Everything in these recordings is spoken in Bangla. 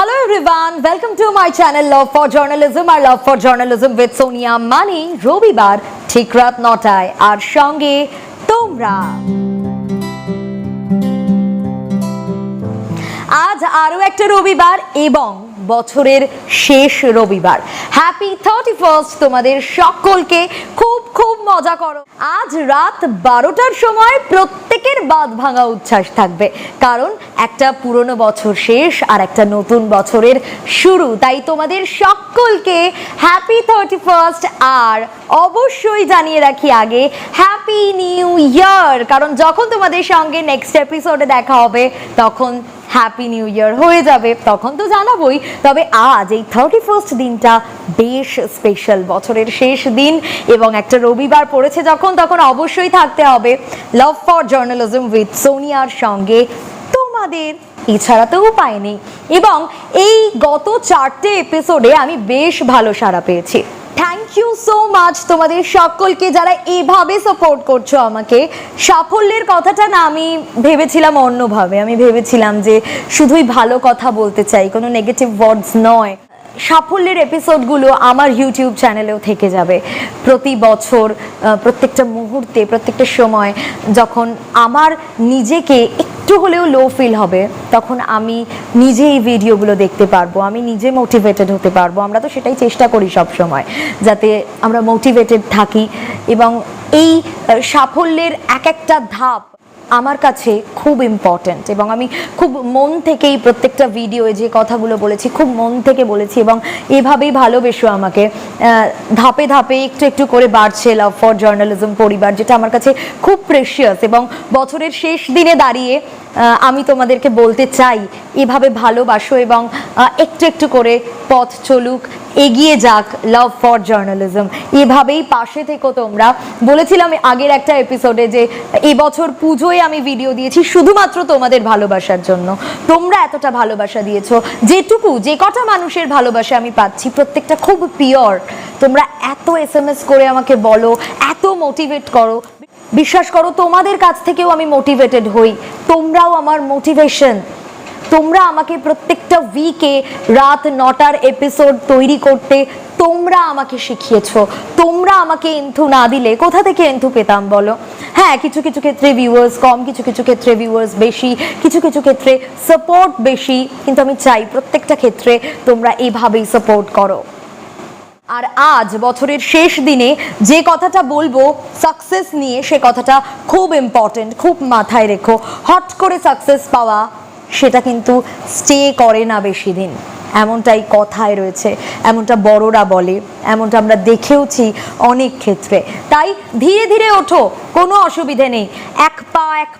Hello everyone, welcome to my channel Love for Journalism. Our Love for Journalism with Sonia Mani. রবিবার ঠিক রাত 9টায় আর সঙ্গে তোমরা। আজ আরো একটা রবিবার এবং বছরের শেষ রবিবার। হ্যাপি 31st তোমাদের সকলকে। খুব খুব মজা করো। আজ রাত 12টার সময় প্রত্যেকের বাঁধ ভাঙা উচ্ছ্বাস থাকবে, কারণ একটা পুরনো বছর শেষ আর একটা নতুন বছরের শুরু। তাই তোমাদের সকলকে হ্যাপি 31st। আর অবশ্যই জানিয়ে রাখি আগে হ্যাপি নিউ ইয়ার, কারণ যখন তোমাদের সঙ্গে নেক্সট এপিসোডে দেখা হবে তখন হ্যাপি নিউ ইয়ার হয়ে যাবে, তখন তো জানাবোই। তবে আজ এই 31st দিনটা বেশ স্পেশাল, বছরের শেষ দিন এবং একটা রবিবার পড়েছে যখন, তখন অবশ্যই থাকতে হবে লাভ ফর জার্নালিজম উইথ সোনিয়ার সঙ্গে তোমাদের। এছাড়া তো উপায় নেই। এবং এই গত 4টে এপিসোডে আমি বেশ ভালো সাড়া পেয়েছি। থ্যাংক ইউ সো মাচ তোমাদের সকলকে যারা এভাবে সাপোর্ট করছো আমাকে। সাফল্যের কথাটা না আমি ভেবেছিলাম অন্যভাবে, আমি ভেবেছিলাম যে শুধুই ভালো কথা বলতে চাই, কোনো নেগেটিভ ওয়ার্ডস নয়। সাফল্যের এপিসোডগুলো আমার ইউটিউব চ্যানেলেও থেকে যাবে প্রতি বছর, প্রত্যেকটা মুহূর্তে, প্রত্যেকটা সময় যখন আমার নিজেকে একটু হলেও লো ফিল হবে তখন আমি নিজে এই ভিডিওগুলো দেখতে পারবো, আমি নিজে মোটিভেটেড হতে পারবো। আমরা তো সেটাই চেষ্টা করি সব সময়, যাতে আমরা মোটিভেটেড থাকি। এবং এই সাফল্যের এক একটা ধাপ আমার কাছে খুব ইম্পর্ট্যান্ট এবং আমি খুব মন থেকেই প্রত্যেকটা ভিডিওয়ে যে কথাগুলো বলেছি খুব মন থেকে বলেছি এবং এভাবেই ভালোবেসো আমাকে। ধাপে ধাপে একটু একটু করে বাড়ছে লাভ ফর জার্নালিজম পরিবার, যেটা আমার কাছে খুব প্রেশিয়াস। এবং বছরের শেষ দিনে দাঁড়িয়ে আমি তোমাদেরকে বলতে চাই এভাবে ভালোবাসো এবং একটু একটু করে পথ চলুক, এগিয়ে যাক লাভ ফর জার্নালিজম। এভাবেই পাশে থেকো তোমরা। বলেছিলাম আগের একটা এপিসোডে যে এবছর পুজোয় আমি ভিডিও দিয়েছি শুধুমাত্র তোমাদের ভালোবাসার জন্য। তোমরা এতটা ভালোবাসা দিয়েছো, যেটুকু যে কটা মানুষের ভালোবাসা আমি পাচ্ছি প্রত্যেকটা খুব পিওর। তোমরা এত SMS করে আমাকে বলো, এত মোটিভেট করো। বিশ্বাস করো তোমাদের কাছ থেকেও আমি মোটিভেটেড হই, তোমরাও আমার মোটিভেশন। তোমরা আমাকে প্রত্যেকটা উইকে রাত 9টার এপিসোড তৈরি করতে তোমরা আমাকে শিখিয়েছো। তোমরা আমাকে এন্থু না দিলে কোথা থেকে এন্থু পেতাম বলো? হ্যাঁ, কিছু কিছু ক্ষেত্রে ভিউয়ার্স কম, কিছু কিছু ক্ষেত্রে ভিউয়ার্স বেশি, কিছু কিছু ক্ষেত্রে সাপোর্ট বেশি, কিন্তু আমি চাই প্রত্যেকটা ক্ষেত্রে তোমরা এইভাবেই সাপোর্ট করো। আর আজ বছরের শেষ দিনে যে কথাটা বলবো সাকসেস নিয়ে, সে কথাটা খুব ইম্পর্টেন্ট, খুব মাথায় রেখো। হট করে সাকসেস পাওয়া সেটা কিন্তু স্টে করে না বেশি দিন, এমনটাই কথায় রয়েছে, এমনটা বড়রা বলে, এমনটা আমরা দেখেওছি অনেক ক্ষেত্রে। তাই ধীরে ধীরে ওঠো, কোনো অসুবিধে নেই। এক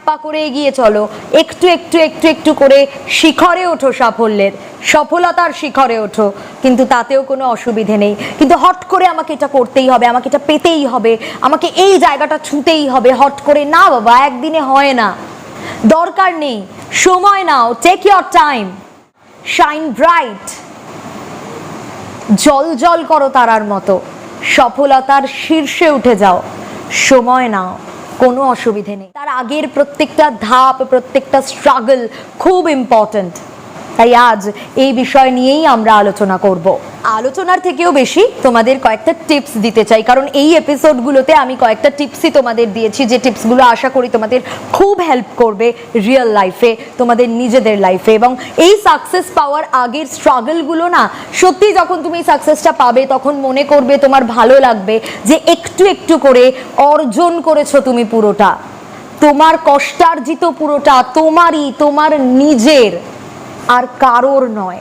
পা করে এগিয়ে চলো, একটু একটু একটু একটু করে শিখরে ওঠো, সাফল্যের সফলতার শিখরে ওঠো, কিন্তু তাতেও কোনো অসুবিধে নেই। কিন্তু হট করে আমাকে এটা করতেই হবে, আমাকে এটা পেতেই হবে, আমাকে এই জায়গাটা ছুঁতেই হবে, হট করে না বাবা, একদিনে হয় না। দরকার নেই, সময় নাও, take your time, shine bright, জল জল করো তারার মতো, সফলতার শীর্ষে উঠে যাও, সময় নাও, কোনো অসুবিধে নেই। তার আগের প্রত্যেকটা ধাপ, প্রত্যেকটা স্ট্রাগল খুব ইম্পর্ট্যান্ট। তাই আজ এই বিষয় নিয়েই আমরা আলোচনা করব। আলোচনার থেকেও বেশি তোমাদের কয়েকটা টিপস দিতে চাই, কারণ এই এপিসোডগুলোতে আমি কয়েকটা টিপসই তোমাদের দিয়েছি, যে টিপসগুলো আশা করি তোমাদের খুব হেল্প করবে রিয়েল লাইফে, তোমাদের নিজেদের লাইফে। এবং এই সাকসেস পাওয়ার আগের স্ট্রাগলগুলো না, সত্যি যখন তুমি সাকসেসটা পাবে তখন মনে করবে, তোমার ভালো লাগবে যে একটু একটু করে অর্জন করেছো তুমি পুরোটা, তোমার কষ্টার্জিত পুরোটা তোমারই, তোমার নিজের, আর কারোর নয়।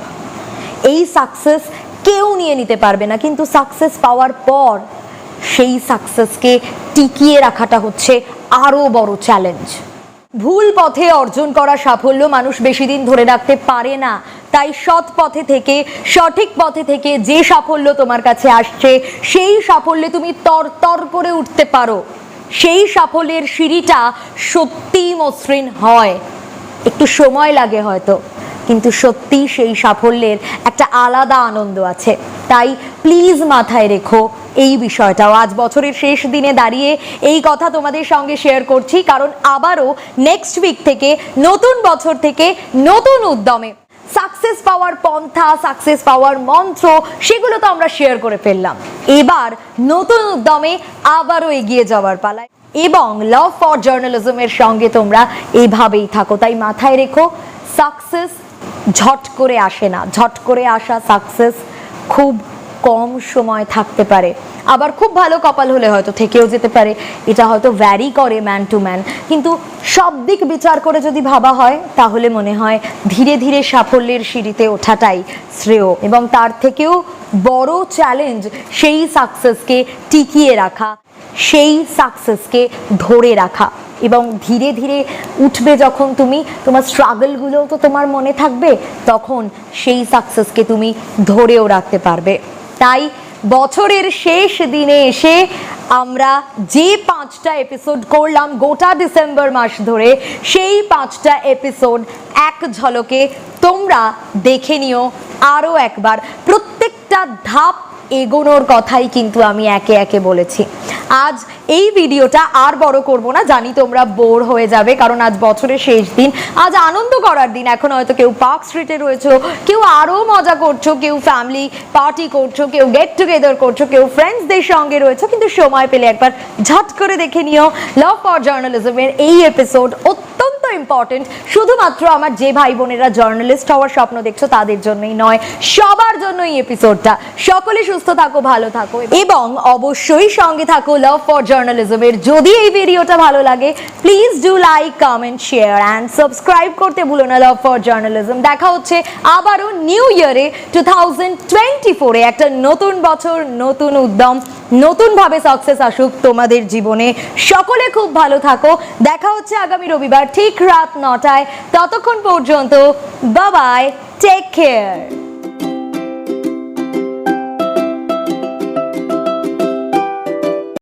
এই সাকসেস কেউ নিয়ে নিতে পারবে না, কিন্তু সাকসেস পাওয়ার পর সেই সাকসেসকে টিকিয়ে রাখাটা হচ্ছে আরো বড় চ্যালেঞ্জ। ভুল পথে অর্জন করা সাফল্য মানুষ বেশি দিন ধরে রাখতে পারে না। তাই সৎ পথে থেকে, সঠিক পথে থেকে যে সাফল্য তোমার কাছে আসছে সেই সাফল্যে তুমি তরতর করে উঠতে পারো। সেই সাফল্যের সিঁড়িটা সত্যিই মসৃণ হয়, একটু সময় লাগে হয়তো, কিন্তু সত্যি সেই সাফল্যের একটা আলাদা আনন্দ আছে। তাই প্লিজ মাথায় রেখো এই বিষয়টাও। আজ বছরের শেষ দিনে দাঁড়িয়ে এই কথা তোমাদের সঙ্গে শেয়ার করছি, কারণ আবারও নেক্সট উইক থেকে, নতুন বছর থেকে নতুন উদ্যমে সাকসেস পাওয়ার পন্থা, সাকসেস পাওয়ার মন্ত্র, সেগুলো তো আমরা শেয়ার করে ফেললাম। এবার নতুন উদ্যমে আবারও এগিয়ে যাওয়ার পালায় এবং লাভ ফর জার্নালিজমের সঙ্গে তোমরা এইভাবেই থাকো। তাই মাথায় রেখো, সাকসেস ঝট করে আসে না। ঝট করে আসা সাকসেস খুব কম সময় থাকতে পারে, আবার খুব ভালো কপাল হলে হয়তো থেকেও যেতে পারে। এটা হয়তো ভ্যারি করে ম্যান টু ম্যান, কিন্তু সব দিক বিচার করে যদি ভাবা হয় তাহলে মনে হয় ধীরে ধীরে সাফল্যের সিঁড়িতে ওঠাটাই শ্রেয়। এবং তার থেকেও বড় চ্যালেঞ্জ সেই সাকসেসকে টিকিয়ে রাখা, সেই সাকসেসকে ধরে রাখা। এবং ধীরে ধীরে উঠবে যখন তুমি, তোমার স্ট্রাগলগুলোও তো তোমার মনে থাকবে, তখন সেই সাকসেসকে তুমি ধরেও রাখতে পারবে। তাই বছরের শেষ দিনে এসে আমরা যে 5টা এপিসোড করলাম গোটা ডিসেম্বর মাস ধরে, সেই 5টা এপিসোড এক ঝলকে তোমরা দেখে নিও আরও একবার। প্রত্যেকটা ধাপ এগোনোর কথাই কিন্তু আমি একে একে বলেছি। আজ এই ভিডিওটা আর বড় করব না, জানি তোমরা বোর হয়ে যাবে, কারণ আজ বছরের শেষ দিন, আজ আনন্দ করার দিন। এখন হয়তো কেউ পার্ক স্ট্রিটে রয়েছো, কেউ আরও মজা করছো, কেউ ফ্যামিলি পার্টি করছো, কেউ গেট টুগেদার করছো, কেউ ফ্রেন্ডসদের সঙ্গে রয়েছো, কিন্তু সময় পেলে একবার ঝট করে দেখে নিও লাভ ফর জার্নালিজমের এই এপিসোড। অত্যন্ত ইম্পর্টেন্ট, শুধুমাত্র আমার যে ভাই বোনেরা জার্নালিস্ট হওয়ার স্বপ্ন দেখছো তাদের জন্যই নয়, সবার জন্য এই এপিসোডটা। সকলে সুস্থ থাকো, ভালো থাকো এবং অবশ্যই সঙ্গে থাকো লাভ ফর জার্নালিজমের। যদি এই ভিডিওটা ভালো লাগে please do like, comment, share and subscribe করতে ভুলো না লাভ ফর জার্নালিজম। দেখা হচ্ছে আবারও নিউ ইয়ারে 2024-এ। একটা নতুন বছর, নতুন উদ্যম, নতুনভাবে সাকসেস আসুক তোমাদের জীবনে। সকলে খুব ভালো থাকো। দেখা হচ্ছে আগামী রবিবার ঠিক রাত 9টায়। ততক্ষণ পর্যন্ত বাই বাই, টেক কেয়ার।